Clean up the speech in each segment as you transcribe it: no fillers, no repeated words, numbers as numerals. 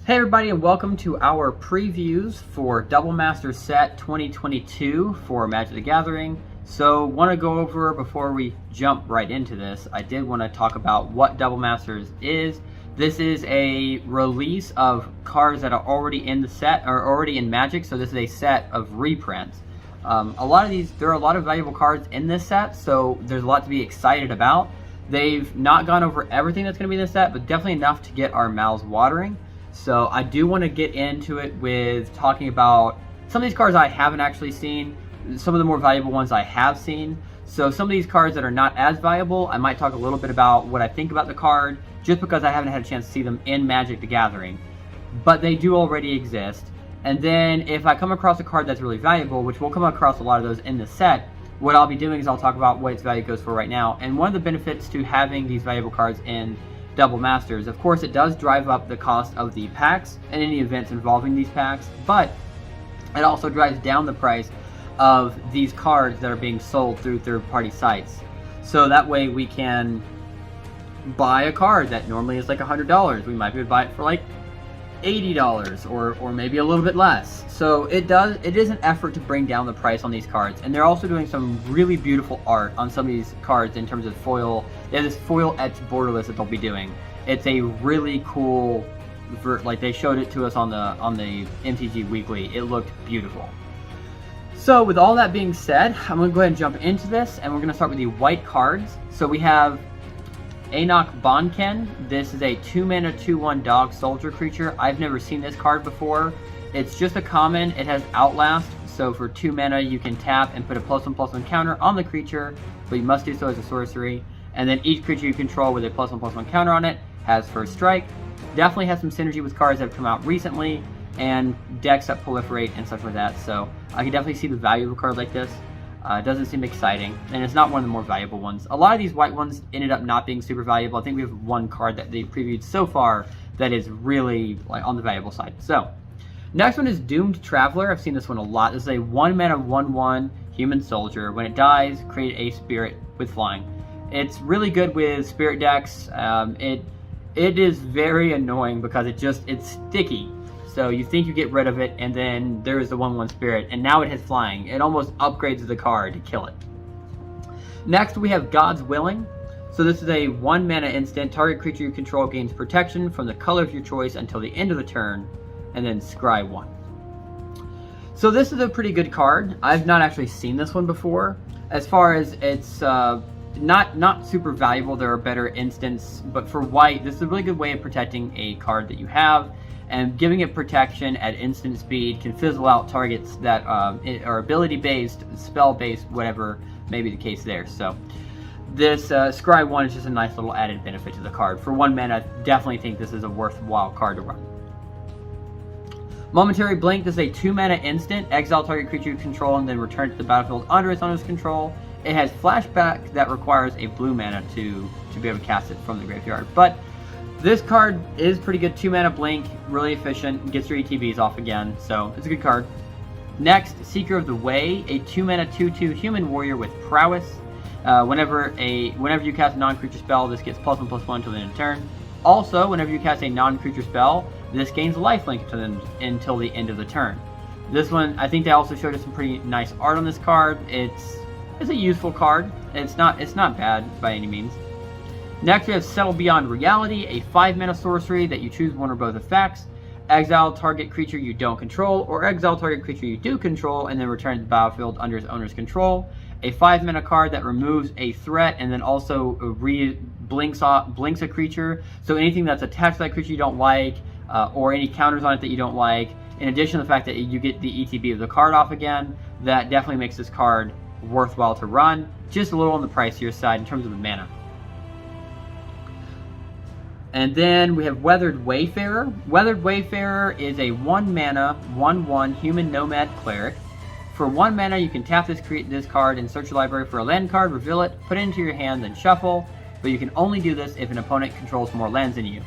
Hey everybody, and welcome to our previews for Double Master Set 2022 for Magic the Gathering. So want to go over, before we jump right into this, I did want to talk about what Double Masters is. This is a release of cards that are already in the set, or already in Magic, so this is a set of reprints. There are a lot of valuable cards in this set, so there's a lot to be excited about. They've not gone over everything that's going to be in this set, but definitely enough to get our mouths watering. So I do want to get into it with talking about some of these cards I haven't actually seen, some of the more valuable ones I have seen. So some of these cards that are not as valuable, I might talk a little bit about what I think about the card, just because I haven't had a chance to see them in Magic the Gathering. But they do already exist. And then if I come across a card that's really valuable, which we'll come across a lot of those in the set, what I'll be doing is I'll talk about what its value goes for right now. And one of the benefits to having these valuable cards in Double Masters, of course, it does drive up the cost of the packs and any events involving these packs, but it also drives down the price of these cards that are being sold through third-party sites. So that way we can buy a card that normally is like $100. We might be able to buy it for like $80 or maybe a little bit less. So it is an effort to bring down the price on these cards, and they're also doing some really beautiful art on some of these cards in terms of foil. They have this foil etched borderless that they'll be doing. It's a really cool like they showed it to us on the MTG Weekly. It looked beautiful. So with all that being said, I'm going to go ahead and jump into this, and we're going to start with the white cards. So we have Enoch Bonken. This is a 2-mana 2/1 dog soldier creature. I've never seen this card before. It's just a common. It has Outlast, so for 2 mana you can tap and put a +1/+1 counter on the creature, but you must do so as a sorcery. And then each creature you control with a +1/+1 counter on it has first strike. Definitely has some synergy with cards that have come out recently and decks that proliferate and stuff like that. So I can definitely see the value of a card like this. It doesn't seem exciting, and it's not one of the more valuable ones. A lot of these white ones ended up not being super valuable. I think we have one card that they previewed so far that is really like on the valuable side. So next one is Doomed Traveler. I've seen this one a lot. This is a 1-mana 1/1 human soldier. When it dies, create a spirit with flying. It's really good with spirit decks. It is very annoying because it's sticky. So you think you get rid of it, and then there is the 1/1 spirit, and now it has flying. It almost upgrades the card to kill it. Next we have God's Willing. So this is a 1-mana instant. Target creature you control gains protection from the color of your choice until the end of the turn, and then scry 1. So this is a pretty good card. I've not actually seen this one before. As far as it's not super valuable, there are better instants, but for white, this is a really good way of protecting a card that you have. And giving it protection at instant speed can fizzle out targets that are ability-based, spell-based, whatever may be the case there. So this Scry 1 is just a nice little added benefit to the card. For 1 mana, I definitely think this is a worthwhile card to run. Momentary Blink. This is a 2-mana instant. Exile target creature you control and then return to the battlefield under its owner's control. It has flashback that requires a blue mana to be able to cast it from the graveyard. But this card is pretty good. 2-mana Blink, really efficient, gets your ETBs off again, so it's a good card. Next, Seeker of the Way, a 2-mana 2/2 human warrior with prowess. Whenever you cast a non-creature spell, this gets +1/+1 until the end of the turn. Also, whenever you cast a non-creature spell, this gains lifelink until the end of the turn. This one, I think they also showed us some pretty nice art on this card. It's a useful card. It's not bad by any means. Next we have Settle Beyond Reality, a 5-mana sorcery that you choose one or both effects. Exile target creature you don't control, or exile target creature you do control, and then return to the battlefield under its owner's control. A 5-mana card that removes a threat and then also blinks a creature. So anything that's attached to that creature you don't like, or any counters on it that you don't like, in addition to the fact that you get the ETB of the card off again, that definitely makes this card worthwhile to run. Just a little on the pricier side in terms of the mana. And then we have Weathered Wayfarer. Weathered Wayfarer is a 1-mana 1/1 human nomad cleric. For 1 mana, you can tap this card and search your library for a land card, reveal it, put it into your hand, then shuffle. But you can only do this if an opponent controls more lands than you.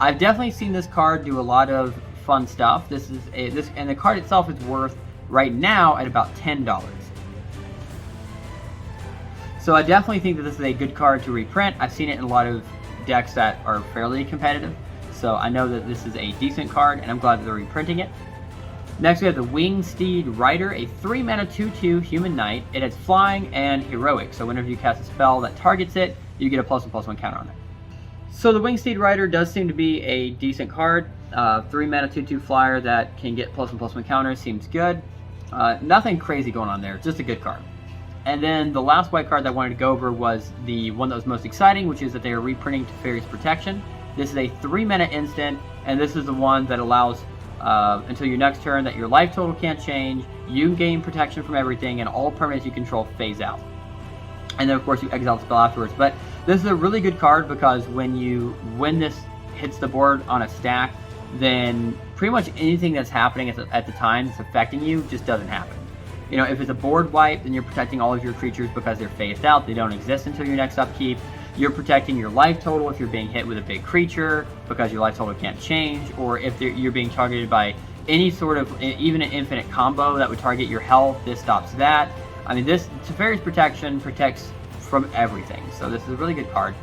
I've definitely seen this card do a lot of fun stuff. And the card itself is worth right now at about $10. So I definitely think that this is a good card to reprint. I've seen it in a lot of decks that are fairly competitive. so I know that this is a decent card, and I'm glad that they're reprinting it. Next we have the Winged Steed Rider, a 3 mana 2/2 human knight. It has flying and heroic, so whenever you cast a spell that targets it, you get a +1/+1 counter on it. So the Winged Steed Rider does seem to be a decent card. 3 mana 2/2 flyer that can get +1/+1 counters seems good. Nothing crazy going on there, just a good card. And then the last white card that I wanted to go over was the one that was most exciting, which is that they are reprinting Teferi's Protection. This is a 3 mana instant, and this is the one that allows until your next turn that your life total can't change, you gain protection from everything, and all permanents you control phase out. And then of course you exile the spell afterwards. But this is a really good card because when this hits the board on a stack, then pretty much anything that's happening at the time that's affecting you just doesn't happen. You know, if it's a board wipe, then you're protecting all of your creatures because they're phased out. They don't exist until your next upkeep. You're protecting your life total if you're being hit with a big creature because your life total can't change, or if you're being targeted by any sort of, even an infinite combo that would target your health, this stops that. I mean, this Teferi's Protection protects from everything, so this is a really good card.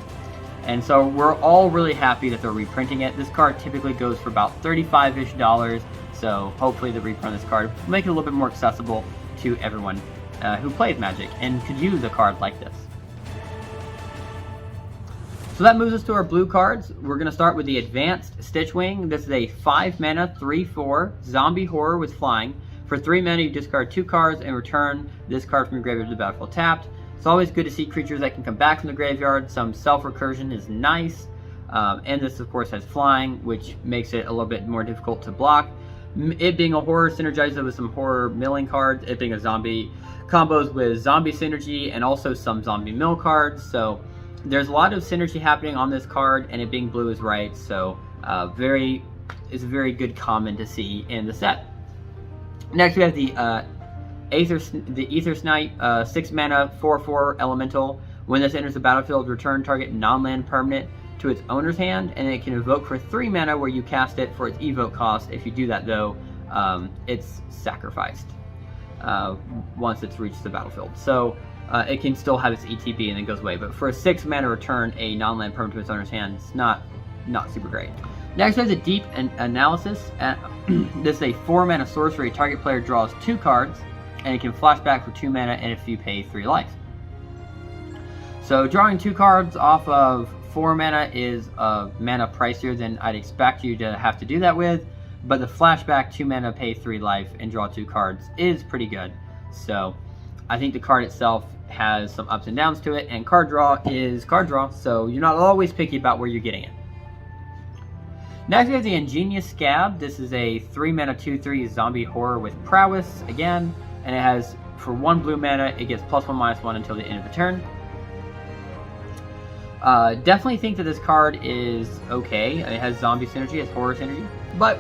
And so we're all really happy that they're reprinting it. This card typically goes for about $35-ish, so hopefully the reprint of this card will make it a little bit more accessible to everyone who plays Magic and could use a card like this. So that moves us to our blue cards. We're going to start with the Advanced Stitchwing. This is a 5 mana 3/4 zombie horror with flying. For 3 mana you discard 2 cards and return this card from your graveyard to the battlefield tapped. It's always good to see creatures that can come back from the graveyard. Some self-recursion is nice. And this of course has flying, which makes it a little bit more difficult to block. It being a horror synergizes it with some horror milling cards. It being a zombie combos with zombie synergy and also some zombie mill cards. So there's a lot of synergy happening on this card, and it being blue is right. So it's a very good common to see in the set. Next we have the Aethersnight, 6 mana 4/4 elemental. When this enters the battlefield, return target non-land permanent to its owner's hand, and it can evoke for 3 mana where you cast it for its evoke cost. If you do that though, it's sacrificed once it's reached the battlefield. So it can still have its ETB and then goes away, but for a 6 mana return a non-land permanent to its owner's hand, it's not super great. Next we have the Deep Analysis. This is a 4 mana sorcery. Target player draws 2 cards, and it can flash back for 2 mana, and if you pay 3 life. So drawing 2 cards off of 4 mana is a mana pricier than I'd expect you to have to do that with, but the flashback 2 mana, pay 3 life, and draw 2 cards is pretty good. So I think the card itself has some ups and downs to it, and card draw is card draw, so you're not always picky about where you're getting it. Next we have the Ingenious Scab. This is a 3 mana 2/3 zombie horror with prowess again, and it has, for 1 blue mana, it gets +1/-1 until the end of the turn. Definitely think that this card is okay. It has zombie synergy, it has horror synergy, but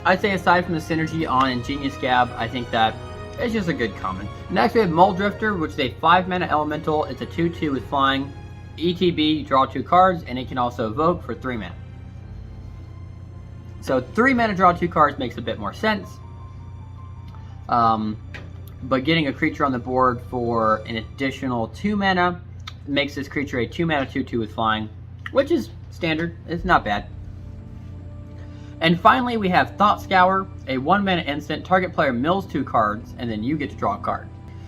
I'd say aside from the synergy on Ingenious Scab, I think that it's just a good common. Next we have Muldrifter, which is a 5 mana elemental. It's a 2/2 with flying. ETB, you draw 2 cards, and it can also evoke for 3 mana. So 3 mana draw 2 cards makes a bit more sense. But getting a creature on the board for an additional 2 mana makes this creature a 2 mana 2/2 with flying, which is standard. It's not bad. And finally we have Thought Scour, a 1 mana instant. Target player mills 2 cards, and then you get to draw a card.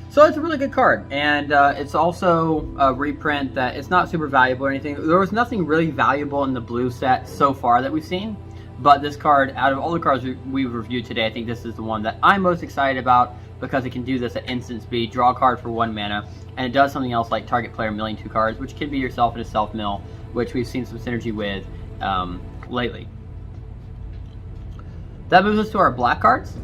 So it's a really good card, and it's also a reprint that it's not super valuable or anything. There was nothing really valuable in the blue set so far that we've seen, but this card, out of all the cards we've reviewed today, I think this is the one that I'm most excited about because it can do this at instant speed, draw a card for 1 mana, and it does something else like target player milling 2 cards, which can be yourself in a self mill, which we've seen some synergy with lately. That moves us to our black cards.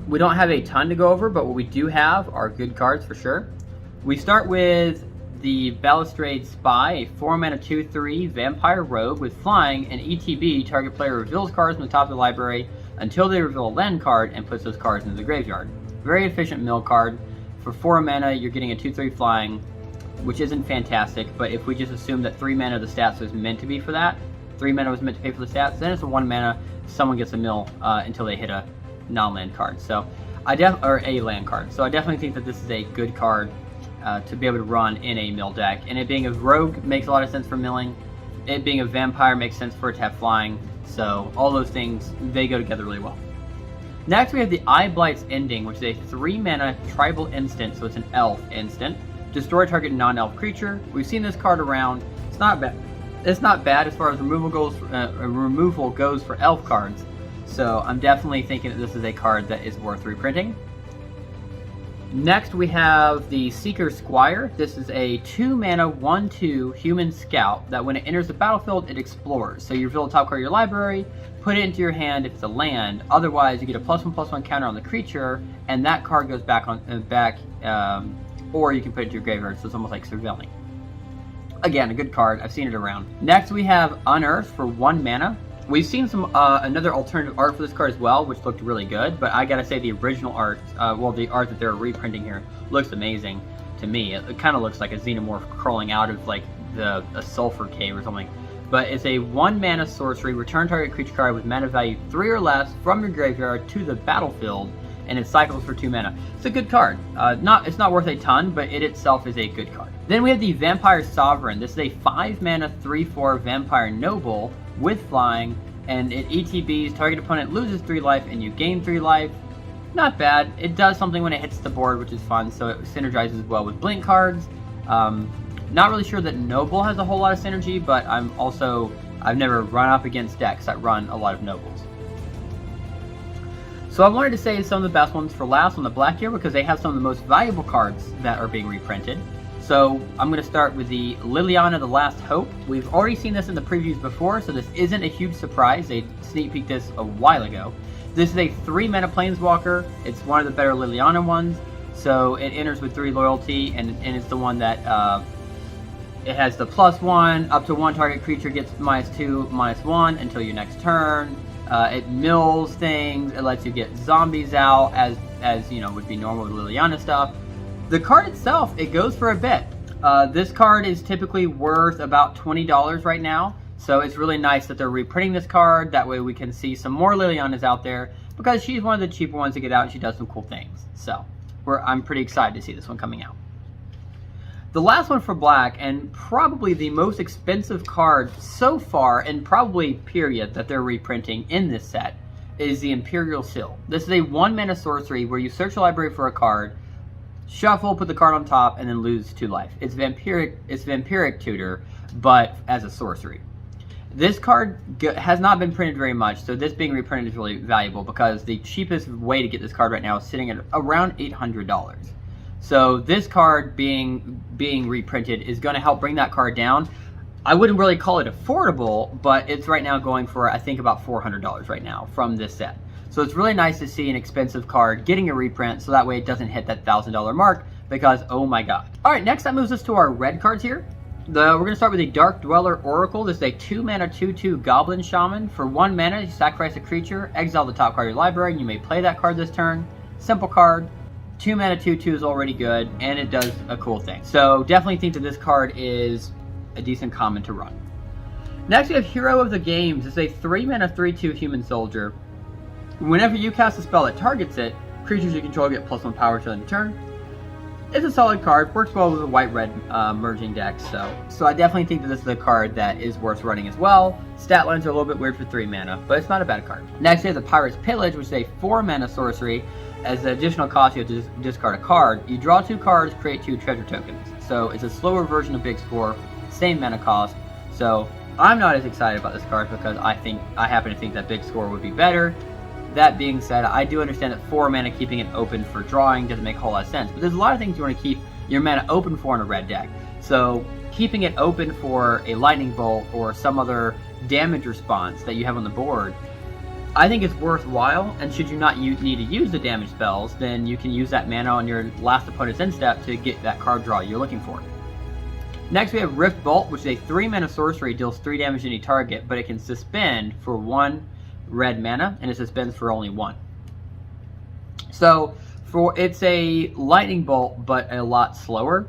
We don't have a ton to go over, but what we do have are good cards for sure. We start with the Balustrade Spy, a 4 mana 2/3 vampire rogue with flying, and ETB. Target player reveals cards from the top of the library until they reveal a land card and puts those cards into the graveyard. Very efficient mill card. For 4 mana, you're getting a 2/3 flying, which isn't fantastic, but if we just assume that 3 mana of the stats was meant to be for that, 3 mana was meant to pay for the stats, then it's a 1 mana, someone gets a mill until they hit a non-land card. So or a land card. So I definitely think that this is a good card to be able to run in a mill deck, and it being a rogue makes a lot of sense for milling. it being a vampire makes sense for it to have flying. So all those things, they go together really well. Next we have the Eye Blight's Ending, which is a 3-mana tribal instant, so it's an elf instant. Destroy target non-elf creature. We've seen this card around. It's not bad. It's not bad as far as removal goes for elf cards. So I'm definitely thinking that this is a card that is worth reprinting. Next we have the Seeker Squire. This is a 2-mana 1/2 human scout that when it enters the battlefield, it explores. So you reveal the top card of your library, put it into your hand if it's a land. Otherwise, you get a +1/+1 counter on the creature, and that card goes back on or you can put it to your graveyard. So it's almost like surveilling. Again, a good card. I've seen it around. Next we have Unearth for 1 mana. We've seen some another alternative art for this card as well, which looked really good. But I gotta say, the original art, the art that they're reprinting here, looks amazing to me. It kind of looks like a xenomorph crawling out of like a sulfur cave or something. But it's a 1-mana sorcery. Return target creature card with mana value 3 or less from your graveyard to the battlefield, and it cycles for 2 mana. It's a good card. It's not worth a ton, but it itself is a good card. Then we have the Vampire Sovereign. This is a 5-mana 3/4 Vampire Noble with flying, and it ETBs. Target opponent loses 3 life, and you gain 3 life. Not bad. It does something when it hits the board, which is fun, so it synergizes well with Blink cards. Not really sure that Noble has a whole lot of synergy, but I've never run up against decks that run a lot of Nobles. So I wanted to say some of the best ones for last on the Black here because they have some of the most valuable cards that are being reprinted. So I'm going to start with the Liliana, the Last Hope. We've already seen this in the previews before, so this isn't a huge surprise. They sneak peeked this a while ago. This is a 3-mana Planeswalker. It's one of the better Liliana ones. So it enters with 3 loyalty, and it's the one that it has the +1, up to 1 target creature gets -2, -1 until your next turn. It mills things. It lets you get zombies out as you know would be normal with Liliana stuff. The card itself, it goes for a bit. This card is typically worth about $20 right now, so it's really nice that they're reprinting this card. That way we can see some more Lilianas out there because she's one of the cheaper ones to get out and she does some cool things. So I'm pretty excited to see this one coming out. The last one for Black, and probably the most expensive card so far, and probably period, that they're reprinting in this set, is the Imperial Seal. This is a 1-mana sorcery where you search the library for a card, shuffle, put the card on top, and then lose 2 life. It's Vampiric Tutor, but as a sorcery. This card has not been printed very much, so this being reprinted is really valuable because the cheapest way to get this card right now is sitting at around $800. So this card being reprinted is going to help bring that card down. I wouldn't really call it affordable, but it's right now going for, I think, about $400 right now from this set. So it's really nice to see an expensive card getting a reprint, so that way it doesn't hit that $1,000 mark, because oh my god. Alright, next that moves us to our red cards here. We're going to start with the Dark Dweller Oracle. This is a 2-mana 2/2 Goblin Shaman. For 1 mana, you sacrifice a creature, exile the top card of your library, and you may play that card this turn. Simple card. 2-mana 2/2 is already good, and it does a cool thing. So definitely think that this card is a decent common to run. Next we have Hero of the Games. This is a 3-mana 3/2 Human Soldier. Whenever you cast a spell that targets it, creatures you control get +1 power till end of turn. It's a solid card, works well with a white-red merging deck, so I definitely think that this is a card that is worth running as well. Stat lines are a little bit weird for 3 mana, but it's not a bad card. Next we have the Pirate's Pillage, which is a 4-mana sorcery. As an additional cost, you have to discard a card. You draw 2 cards, create 2 treasure tokens. So it's a slower version of Big Score, same mana cost. So I'm not as excited about this card because I happen to think that Big Score would be better. That being said, I do understand that 4 mana keeping it open for drawing doesn't make a whole lot of sense. But there's a lot of things you want to keep your mana open for in a red deck. So keeping it open for a Lightning Bolt or some other damage response that you have on the board, I think it's worthwhile. And should you not need to use the damage spells, then you can use that mana on your last opponent's end step to get that card draw you're looking for. Next we have Rift Bolt, which is a 3-mana sorcery, deals 3 damage to any target, but it can suspend for 1 red mana, and it suspends for only 1. So it's a Lightning Bolt, but a lot slower.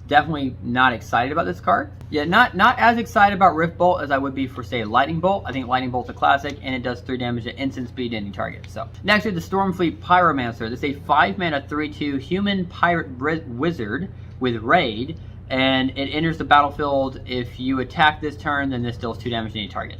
Definitely not excited about this card. Yeah, not as excited about Rift Bolt as I would be for, say, Lightning Bolt. I think Lightning Bolt's a classic, and it does 3 damage at instant speed to any target. So next we have the Stormfleet Pyromancer. This is a 5-mana 3/2 human pirate wizard with raid. and it enters the battlefield. If you attack this turn, then this deals 2 damage to any target.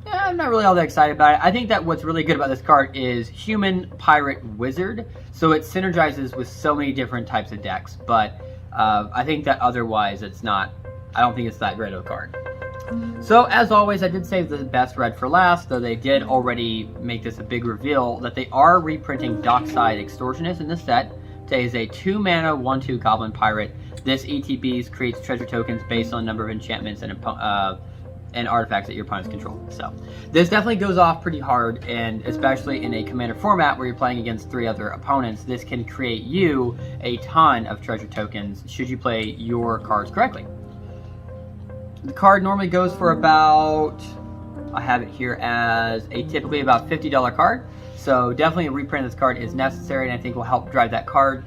Yeah, I'm not really all that excited about it. I think that what's really good about this card is Human, Pirate, Wizard, so it synergizes with so many different types of decks, but I think that otherwise it's not, I don't think it's that great of a card. So as always, I did save the best red for last, though they did already make this a big reveal that they are reprinting Dockside Extortionist in this set. Today is a 2-mana 1/2 Goblin Pirate. This ETBs creates treasure tokens based on the number of enchantments and artifacts that your opponents control. So this definitely goes off pretty hard, and especially in a commander format where you're playing against 3 other opponents, this can create you a ton of treasure tokens should you play your cards correctly. The card normally goes for about, I have it here as a typically about $50 card, so definitely a reprint of this card is necessary, and I think will help drive that card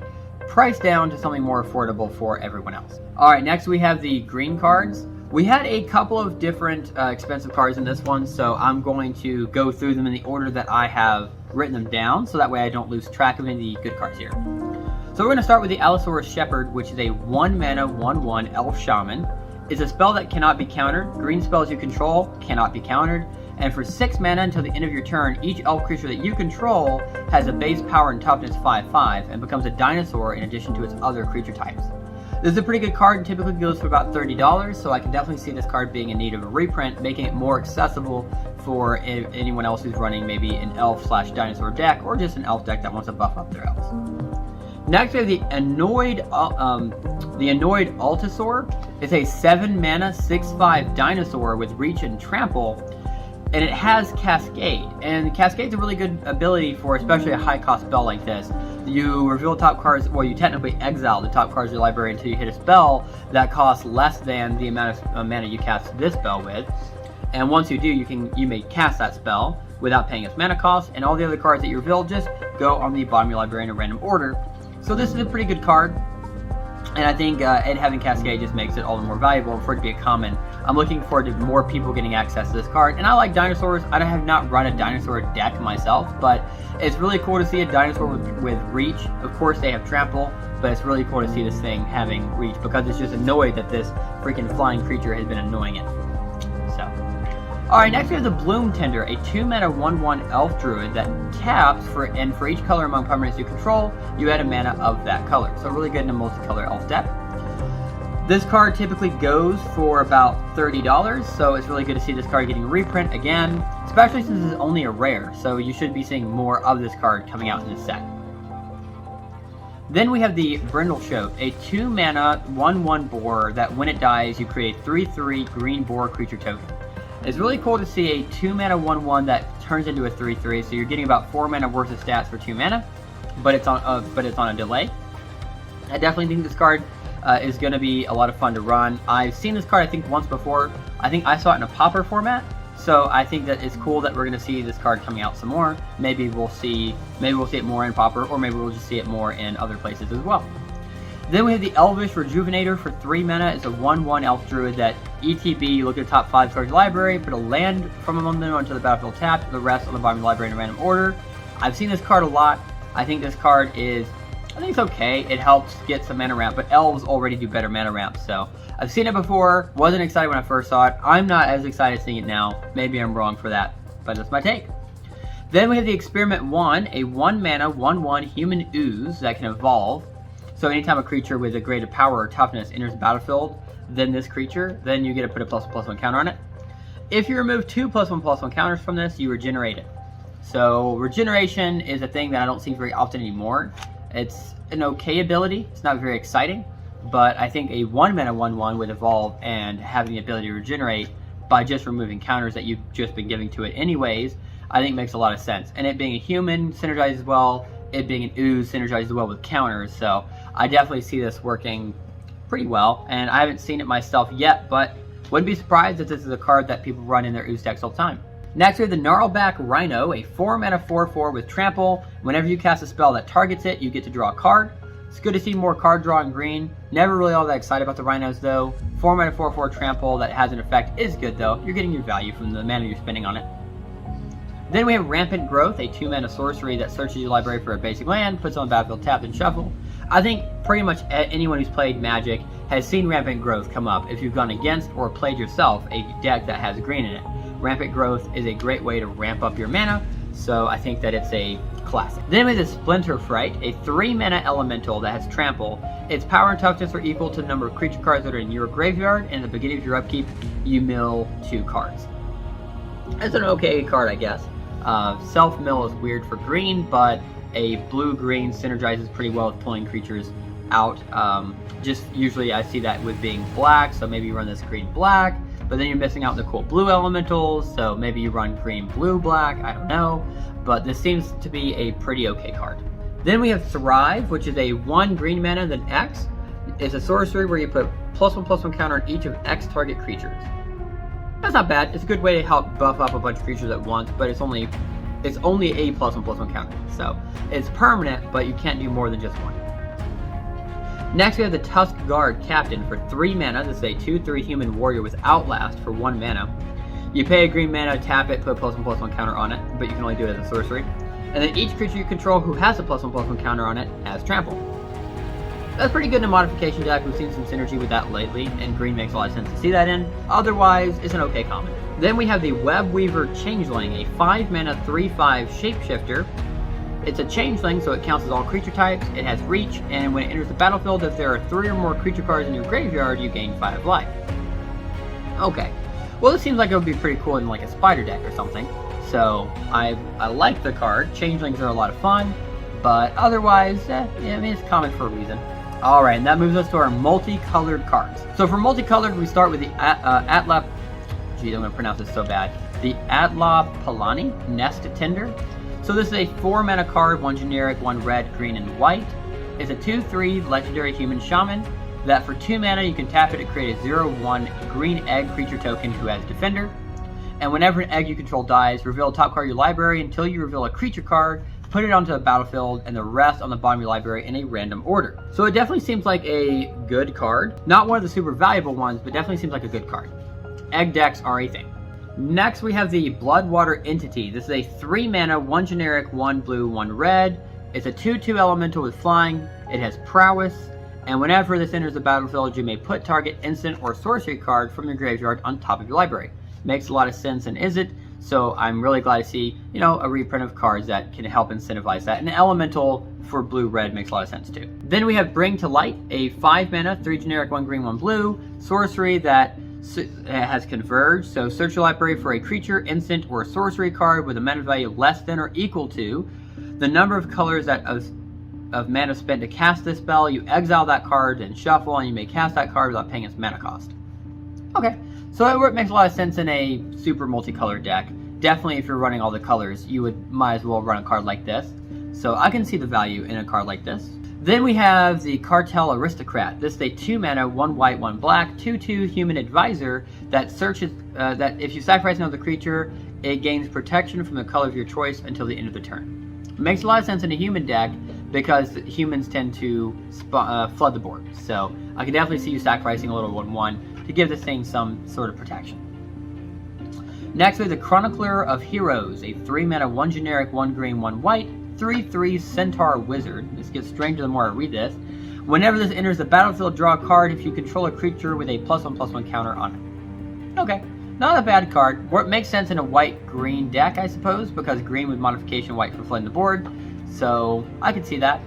price down to something more affordable for everyone else. Alright, next we have the green cards. We had a couple of different expensive cards in this one, so I'm going to go through them in the order that I have written them down, so that way I don't lose track of any good cards here. So we're going to start with the Allosaurus Shepherd, which is a 1-mana 1/1 Elf Shaman. It's a spell that cannot be countered. Green spells you control cannot be countered. And for 6 mana until the end of your turn, each elf creature that you control has a base power and toughness 5/5 and becomes a dinosaur in addition to its other creature types. This is a pretty good card and typically goes for about $30, so I can definitely see this card being in need of a reprint, making it more accessible for anyone else who's running maybe an elf/dinosaur deck or just an elf deck that wants to buff up their elves. Next we have the Annoyed Altasaur. It's a 7-mana 6/5 dinosaur with reach and trample, and it has Cascade. And Cascade's a really good ability for especially a high cost spell like this. You reveal top cards, well, you technically exile the top cards of your library until you hit a spell that costs less than the amount of mana you cast this spell with. And once you do, you may cast that spell without paying its mana cost, and all the other cards that you reveal just go on the bottom of your library in a random order. So this is a pretty good card, and I think it having Cascade just makes it all the more valuable for it to be a common. I'm looking forward to more people getting access to this card, and I like dinosaurs. I have not run a dinosaur deck myself, but it's really cool to see a dinosaur with reach. Of course they have trample, but it's really cool to see this thing having reach because it's just annoyed that this freaking flying creature has been annoying it. So, alright, next we have the Bloom Tender, a 2-mana 1/1 elf druid that taps for each color among permanents you control, you add a mana of that color. So really good in a multicolor elf deck. This card typically goes for about $30, so it's really good to see this card getting a reprint again, especially since it's only a rare, so you should be seeing more of this card coming out in this set. Then we have the Brindleshote, a 2-mana 1/1 boar that when it dies, you create 3/3 green boar creature token. It's really cool to see a 2-mana 1/1 that turns into a 3/3, so you're getting about 4 mana worth of stats for 2 mana, but it's on a delay. I definitely think this card is going to be a lot of fun to run. I've seen this card I think once before. I think I saw it in a Pauper format, so I think that it's cool that we're going to see this card coming out some more. Maybe we'll see it more in Pauper, or maybe we'll just see it more in other places as well. Then we have the Elvish Rejuvenator for 3 mana. It's a 1/1 elf druid that ETB, you look at the top 5 cards of your library, put a land from among them onto the battlefield tapped, the rest on the bottom of the library in a random order. I've seen this card a lot. I think this card is, I think it's okay. It helps get some mana ramp, but elves already do better mana ramp, so I've seen it before, wasn't excited when I first saw it. I'm not as excited seeing it now. Maybe I'm wrong for that, but that's my take. Then we have the Experiment 1, a 1-mana 1/1 human ooze that can evolve. So anytime a creature with a greater power or toughness enters the battlefield than this creature, then you get to put a +1/+1 counter on it. If you remove 2 +1/+1 counters from this, you regenerate it. So regeneration is a thing that I don't see very often anymore. It's an okay ability. It's not very exciting, but I think a 1-mana 1/1 would evolve and having the ability to regenerate by just removing counters that you've just been giving to it anyways, I think makes a lot of sense. And it being a human synergizes well, it being an ooze synergizes well with counters, so I definitely see this working pretty well, and I haven't seen it myself yet, but wouldn't be surprised if this is a card that people run in their ooze decks all the time. Next we have the Gnarlback Rhino, a 4-mana 4/4 with trample. Whenever you cast a spell that targets it, you get to draw a card. It's good to see more card draw in green. Never really all that excited about the Rhinos though. 4-mana 4/4 trample that has an effect is good though. You're getting your value from the mana you're spending on it. Then we have Rampant Growth, a 2-mana sorcery that searches your library for a basic land, puts on the battlefield tapped and shuffle. I think pretty much anyone who's played Magic has seen Rampant Growth come up if you've gone against or played yourself a deck that has green in it. Rampant Growth is a great way to ramp up your mana, so I think that it's a classic. Then we have the Splinter Fright, a 3-mana elemental that has trample. Its power and toughness are equal to the number of creature cards that are in your graveyard, and at the beginning of your upkeep, you mill 2 cards. It's an okay card, I guess. Self-mill is weird for green, but a blue-green synergizes pretty well with pulling creatures out. Just usually I see that with being black, so maybe you run this green-black, but then you're missing out the cool blue elementals, so maybe you run green-blue-black, I don't know. But this seems to be a pretty okay card. Then we have Thrive, which is a 1 green mana, then X. It's a sorcery where you put +1/+1 counter on each of X target creatures. That's not bad. It's a good way to help buff up a bunch of creatures at once, but it's only a +1/+1 counter. So it's permanent, but you can't do more than just 1. Next we have the Tusk Guard Captain for 3 mana. This is a 2/3 human warrior with Outlast for 1 mana. You pay a green mana, tap it, put a +1/+1 counter on it, but you can only do it as a sorcery. And then each creature you control who has a +1/+1 counter on it has trample. That's pretty good in a modification deck. We've seen some synergy with that lately, and green makes a lot of sense to see that in. Otherwise, it's an okay common. Then we have the Webweaver Changeling, a 5 mana 3/5 shapeshifter. It's a changeling, so it counts as all creature types. It has reach, and when it enters the battlefield, if there are 3 or more creature cards in your graveyard, you gain 5 life. Okay. Well, this seems like it would be pretty cool in like a spider deck or something. So I like the card. Changelings are a lot of fun, but otherwise, yeah, I mean, it's common for a reason. Alright, and that moves us to our multicolored cards. So for multicolored, we start with the Atlap... Geez, I'm going to pronounce this so bad. The Atlapalani Nest Tender. So this is a 4 mana card, 1 generic, 1 red, green, and white. It's a 2/3 legendary human shaman that for 2 mana you can tap it to create a 0/1 green egg creature token who has defender. And whenever an egg you control dies, reveal a top card of your library until you reveal a creature card, put it onto the battlefield, and the rest on the bottom of your library in a random order. So it definitely seems like a good card. Not one of the super valuable ones, but definitely seems like a good card. Egg decks are a thing. Next we have the Bloodwater Entity. This is a 3 mana, 1 generic, 1 blue, 1 red. It's a 2/2 elemental with flying. It has prowess. And whenever this enters the battlefield, you may put target instant or sorcery card from your graveyard on top of your library. Makes a lot of sense, and is it? So I'm really glad to see, you know, a reprint of cards that can help incentivize that. And elemental for blue-red makes a lot of sense too. Then we have Bring to Light, a 5 mana, 3 generic, 1 green, 1 blue sorcery that has Converge. So search your library for a creature, instant, or sorcery card with a mana value less than or equal to the number of colors that of mana spent to cast this spell. You exile that card and shuffle, and you may cast that card without paying its mana cost. Okay, so it makes a lot of sense in a super multicolored deck. Definitely if you're running all the colors, you might as well run a card like this. So I can see the value in a card like this. Then we have the Cartel Aristocrat. This is a 2 mana, 1 white, 1 black, 2/2 human advisor that searches, that if you sacrifice another creature, it gains protection from the color of your choice until the end of the turn. It makes a lot of sense in a human deck because humans tend to flood the board. So I can definitely see you sacrificing a little 1/1 to give this thing some sort of protection. Next we have the Chronicler of Heroes, a 3 mana, 1 generic, 1 green, 1 white, 3/3 Centaur Wizard. This gets stranger the more I read this. Whenever this enters the battlefield, draw a card if you control a creature with a +1/+1 counter on it. Okay, not a bad card. It makes sense in a white-green deck, I suppose, because green with modification white for flooding the board. So I could see that.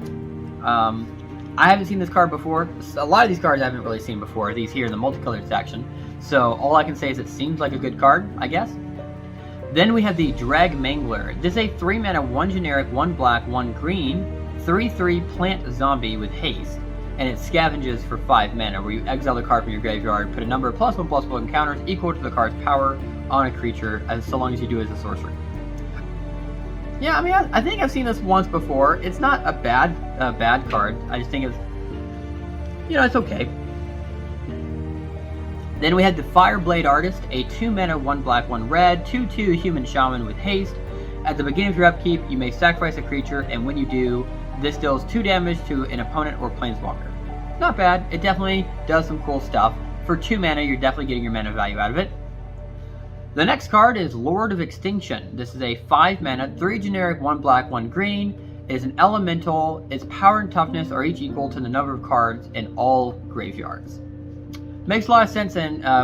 I haven't seen this card before. A lot of these cards I haven't really seen before, these here in the multicolored section. So all I can say is it seems like a good card, I guess. Then we have the Drag Mangler. This is a 3 mana, 1 generic, 1 black, 1 green, 3/3 plant zombie with haste. And it scavenges for 5 mana, where you exile the card from your graveyard, put a number of +1/+1 counters equal to the card's power on a creature, so long as you do it as a sorcery. Yeah, I mean, I think I've seen this once before. It's not a bad card. I just think it's, you know, it's okay. Then we had the Fireblade Artist, a 2 mana, 1 black, 1 red, 2/2 human shaman with haste. At the beginning of your upkeep, you may sacrifice a creature, and when you do, this deals 2 damage to an opponent or planeswalker. Not bad. It definitely does some cool stuff. For 2 mana, you're definitely getting your mana value out of it. The next card is Lord of Extinction. This is a 5 mana, 3 generic, 1 black, 1 green. It is an elemental. Its power and toughness are each equal to the number of cards in all graveyards. Makes a lot of sense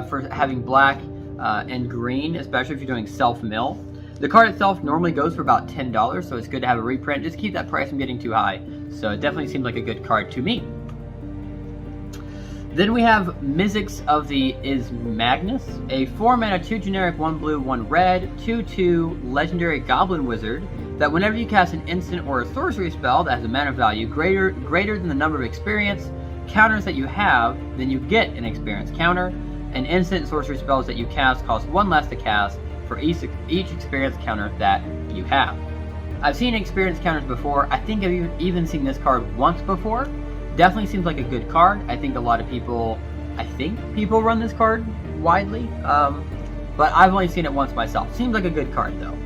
for having black and green, especially if you're doing self-mill. The card itself normally goes for about $10, so it's good to have a reprint. Just keep that price from getting too high. So it definitely seems like a good card to me. Then we have Mizzix of the Magnus, a 4-mana, 2 generic, 1 blue, 1 red, 2/2 legendary goblin wizard that whenever you cast an instant or a sorcery spell that has a mana value greater than the number of experience counters that you have, then you get an experience counter. And instant and sorcery spells that you cast cost 1 less to cast for each experience counter that you have. I've seen experience counters before. I think I've even seen this card once before. Definitely seems like a good card. I think people run this card widely, but I've only seen it once myself. Seems like a good card though.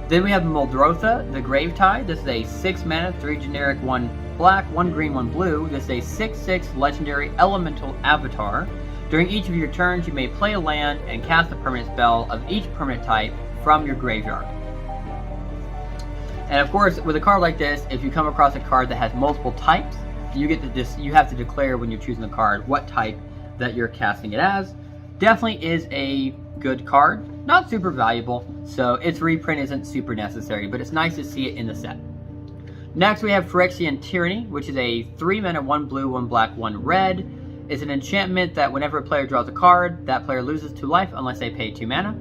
Then we have Muldrotha, the Gravetide. This is a 6-mana, 3 generic, 1 black, 1 green, 1 blue. This is a 6/6 legendary elemental avatar. During each of your turns, you may play a land and cast a permanent spell of each permanent type from your graveyard. And of course, with a card like this, if you come across a card that has multiple types, you have to declare when you're choosing the card what type that you're casting it as. Definitely is a good card. Not super valuable, so its reprint isn't super necessary, but it's nice to see it in the set. Next, we have Phyrexian Tyranny, which is a 3-mana, 1 blue, 1 black, 1 red. It's an enchantment that whenever a player draws a card, that player loses 2 life unless they pay 2 mana.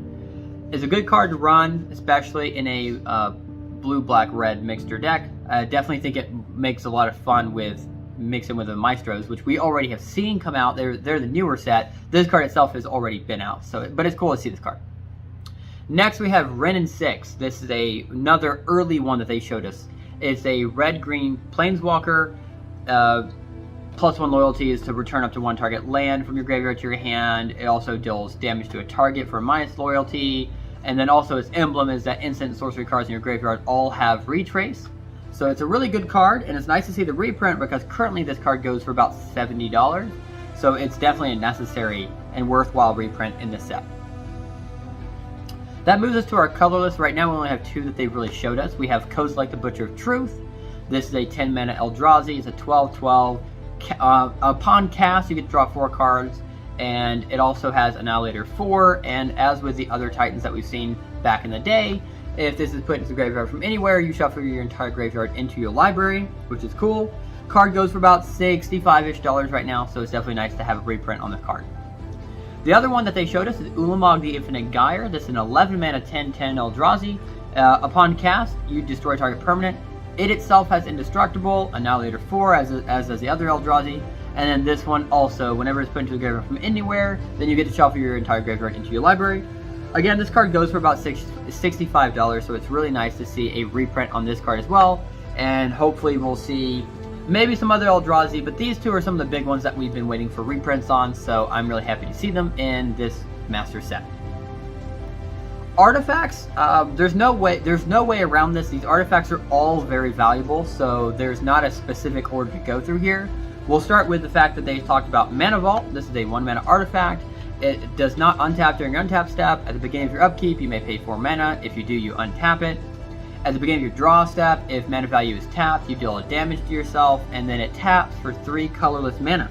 It's a good card to run, especially in a blue, black, red mixture deck. I definitely think it makes a lot of fun with mixing with the Maestros, which we already have seen come out. They're the newer set. This card itself has already been out, but it's cool to see this card. Next, we have Wrenn and 6. This is another early one that they showed us. It's a red-green Planeswalker. +1 loyalty is to return up to 1 target land from your graveyard to your hand. It also deals damage to a target for minus loyalty. And then also its emblem is that instant sorcery cards in your graveyard all have retrace. So it's a really good card, and it's nice to see the reprint because currently this card goes for about $70. So it's definitely a necessary and worthwhile reprint in this set. That moves us to our colorless. Right now we only have 2 that they really showed us. We have Coast Like the Butcher of Truth. This is a 10-mana Eldrazi. It's a 12/12. Upon cast, you get to draw 4 cards, and it also has Annihilator 4, and as with the other Titans that we've seen back in the day, if this is put into the graveyard from anywhere, you shuffle your entire graveyard into your library, which is cool. Card goes for about $65-ish right now, so it's definitely nice to have a reprint on the card. The other one that they showed us is Ulamog the Infinite Gyre. This is an 11-mana 10/10 Eldrazi. Upon cast, you destroy target permanent. It itself has Indestructible, Annihilator 4, as does the other Eldrazi. And then this one also, whenever it's put into the graveyard from anywhere, then you get to shuffle your entire graveyard into your library. Again, this card goes for about $65, so it's really nice to see a reprint on this card as well. And hopefully we'll see maybe some other Eldrazi, but these 2 are some of the big ones that we've been waiting for reprints on, so I'm really happy to see them in this master set. Artifacts, there's no way around this. These artifacts are all very valuable, so there's not a specific order to go through here. We'll start with the fact that they talked about Mana Vault. This is a 1-mana artifact. It does not untap during your untap step. At the beginning of your upkeep, you may pay 4 mana. If you do, you untap it. At the beginning of your draw step, if mana value is tapped, you deal a damage to yourself, and then it taps for 3 colorless mana.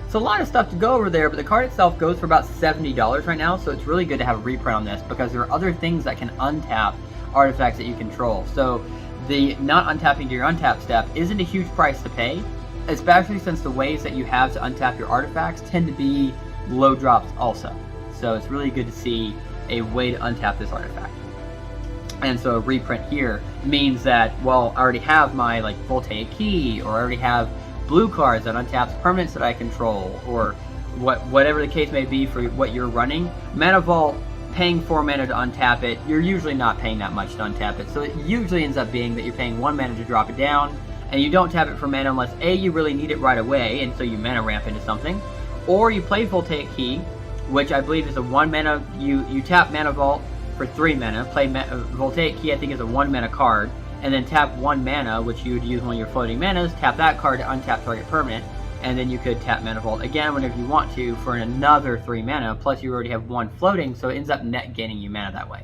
So a lot of stuff to go over there, but the card itself goes for about $70 right now, so it's really good to have a reprint on this because there are other things that can untap artifacts that you control. So the not untapping to your untap step isn't a huge price to pay, especially since the ways that you have to untap your artifacts tend to be low drops also. So it's really good to see a way to untap this artifact. And so a reprint here means that, well, I already have my Voltaic Key, or I already have blue cards that untaps permanents that I control, or whatever the case may be for what you're running. Mana Vault, paying 4 mana to untap it, you're usually not paying that much to untap it. So it usually ends up being that you're paying 1 mana to drop it down, and you don't tap it for mana unless A, you really need it right away, and so you mana ramp into something, or you play Voltaic Key, which I believe is a 1 mana, you tap Mana Vault for 3 mana, play Voltaic Key, I think is a 1 mana card, and then tap 1 mana, which you would use one of your floating manas, tap that card to untap target permanent, and then you could tap Mana Vault again whenever you want to for another 3 mana, plus you already have 1 floating, so it ends up net gaining you mana that way.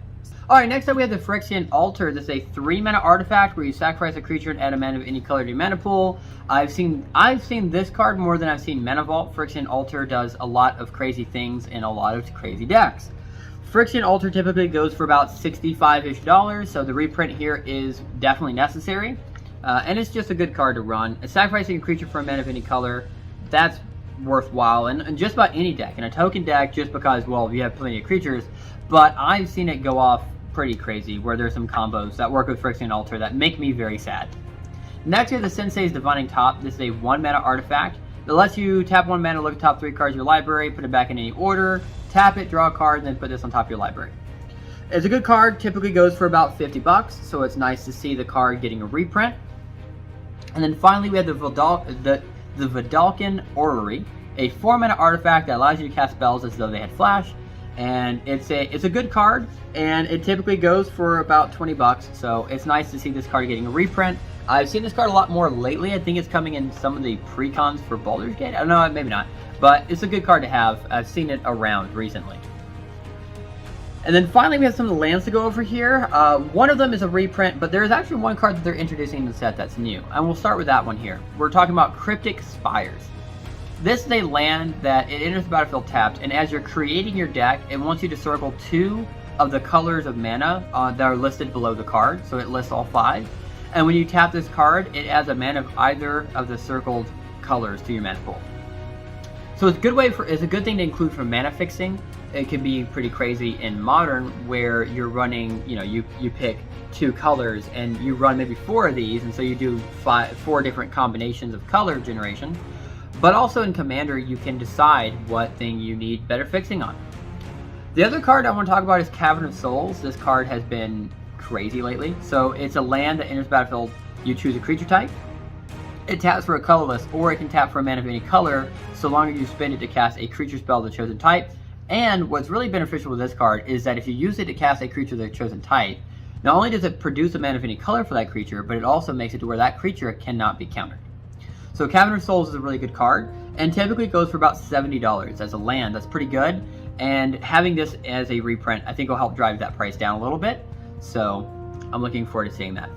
Alright, next up we have the Phyrexian Altar. This is a 3-mana artifact where you sacrifice a creature and add a mana of any color to your mana pool. I've seen this card more than I've seen Mana Vault. Phyrexian Altar does a lot of crazy things in a lot of crazy decks. Phyrexian Altar typically goes for about $65-ish, so the reprint here is definitely necessary. And it's just a good card to run. Sacrificing a creature for a mana of any color, that's worthwhile in just about any deck. In a token deck, just because, well, you have plenty of creatures, but I've seen it go off pretty crazy, where there's some combos that work with Phyrexian Altar that make me very sad. Next we have the Sensei's Divining Top. This is a 1-mana artifact that lets you tap 1 mana, look at the top 3 cards of your library, put it back in any order, tap it, draw a card, and then put this on top of your library. It's a good card, typically goes for about $50, so it's nice to see the card getting a reprint. And then finally we have the Vidalcan Orrery, a 4-mana artifact that allows you to cast spells as though they had flash. And it's a good card, and it typically goes for about $20, so it's nice to see this card getting a reprint. I've seen this card a lot more lately. I think it's coming in some of the precons for Baldur's Gate. I don't know, maybe not, but it's a good card to have. I've seen it around recently. And then finally we have some of the lands to go over here. One of them is a reprint, but there's actually one card that they're introducing in the set that's new, and we'll start with that one here. We're talking about Cryptic Spires. This is a land that it enters the battlefield tapped, and as you're creating your deck, it wants you to circle 2 of the colors of mana that are listed below the card, so it lists all 5. And when you tap this card, it adds a mana of either of the circled colors to your mana pool. So it's a good thing to include for mana fixing. It can be pretty crazy in Modern, where you're running, you pick 2 colors and you run maybe 4 of these, and so you do 4 different combinations of color generation. But also in Commander, you can decide what thing you need better fixing on. The other card I want to talk about is Cavern of Souls. This card has been crazy lately. So it's a land that enters battlefield. You choose a creature type. It taps for a colorless, or it can tap for a mana of any color, so long as you spend it to cast a creature spell of the chosen type. And what's really beneficial with this card is that if you use it to cast a creature of the chosen type, not only does it produce a mana of any color for that creature, but it also makes it to where that creature cannot be countered. So Cavern of Souls is a really good card, and typically goes for about $70 as a land. That's pretty good, and having this as a reprint I think will help drive that price down a little bit, so I'm looking forward to seeing that.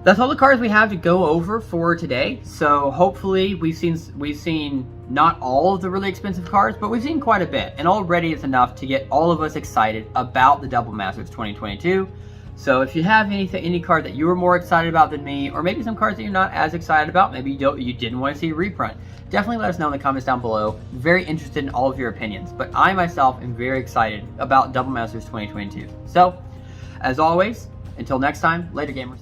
That's all the cards we have to go over for today, so hopefully we've seen not all of the really expensive cards, but we've seen quite a bit, and already it's enough to get all of us excited about the Double Masters 2022. So if you have any card that you were more excited about than me, or maybe some cards that you're not as excited about, maybe you didn't want to see a reprint, definitely let us know in the comments down below. Very interested in all of your opinions, but I myself am very excited about Double Masters 2022. So, as always, until next time, later gamers.